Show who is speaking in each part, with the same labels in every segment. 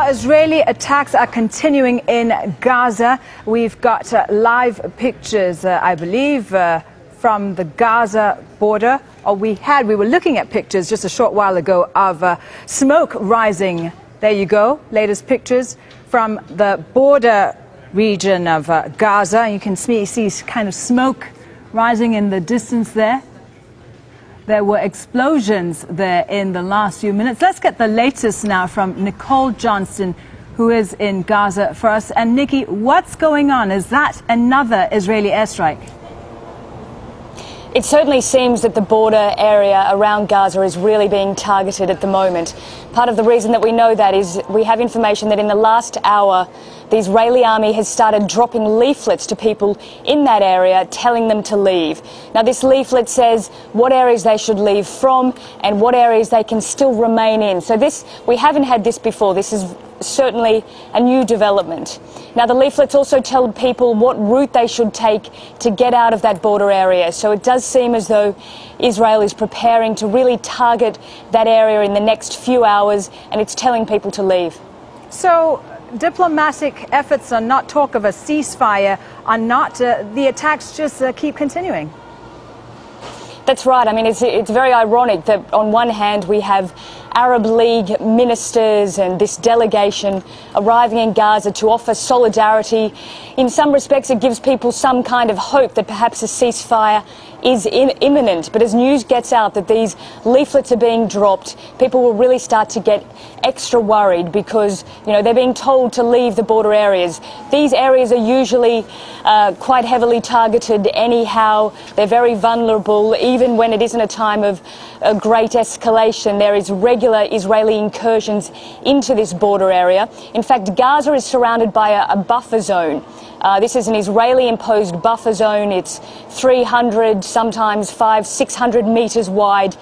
Speaker 1: Israeli attacks are continuing in Gaza. We've got live pictures, I believe, from the Gaza border. We were looking at pictures just a short while ago of smoke rising. There you go, latest pictures from the border region of Gaza. You can see kind of smoke rising in the distance there. There were explosions there in the last few minutes. Let's get the latest now from Nicole Johnston, who is in Gaza for us. And Nikki, what's going on? Is that another Israeli airstrike?
Speaker 2: It certainly seems that the border area around Gaza is really being targeted at the moment. Part of the reason that we know that is we have information that in the last hour, the Israeli army has started dropping leaflets to people in that area, telling them to leave. Now, this leaflet says what areas they should leave from and what areas they can still remain in. So we haven't had this before. This is certainly a new development. Now, the leaflets also tell people what route they should take to get out of that border area. So it does seem as though Israel is preparing to really target that area in the next few hours, and it's telling people to leave.
Speaker 1: So diplomatic efforts are not talk of a ceasefire, are not the attacks just keep continuing.
Speaker 2: That's right. I mean, it's very ironic that on one hand we have Arab League ministers and this delegation arriving in Gaza to offer solidarity. In some respects, it gives people some kind of hope that perhaps a ceasefire is imminent. But as news gets out that these leaflets are being dropped, people will really start to get extra worried because, you know, they're being told to leave the border areas. These areas are usually quite heavily targeted anyhow. They're very vulnerable. Even when it isn't a time of a great escalation, there is regular Israeli incursions into this border area. In fact, Gaza is surrounded by a buffer zone. This is an Israeli-imposed buffer zone. It's 300, sometimes 500-600 metres wide.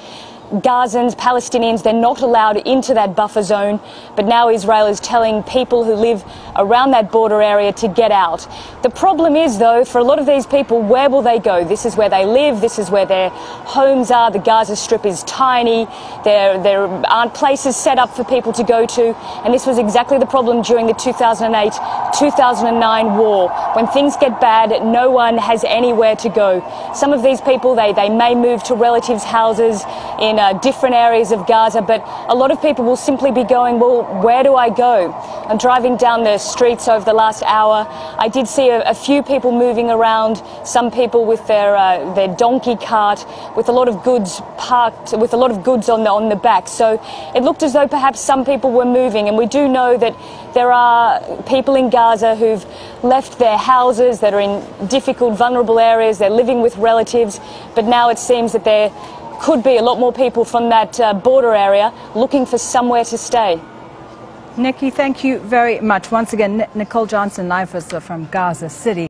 Speaker 2: Gazans, Palestinians, they're not allowed into that buffer zone, but now Israel is telling people who live around that border area to get out. The problem is, though, for a lot of these people, where will they go? This is where they live, this is where their homes are. The Gaza Strip is tiny, there aren't places set up for people to go to, and this was exactly the problem during the 2008-2009 war. When things get bad, no one has anywhere to go. Some of these people, they may move to relatives' houses in different areas of Gaza, but a lot of people will simply be going, well, where do I go? I'm driving down the streets over the last hour. I did see a few people moving around, some people with their donkey cart, with a lot of goods parked, with a lot of goods on the back. So it looked as though perhaps some people were moving, and we do know that there are people in Gaza who've left their houses, that are in difficult, vulnerable areas. They're living with relatives, but now it seems that there could be a lot more people from that border area looking for somewhere to stay.
Speaker 1: Nikki, thank you very much. Once again, Nicole Johnston live from Gaza City.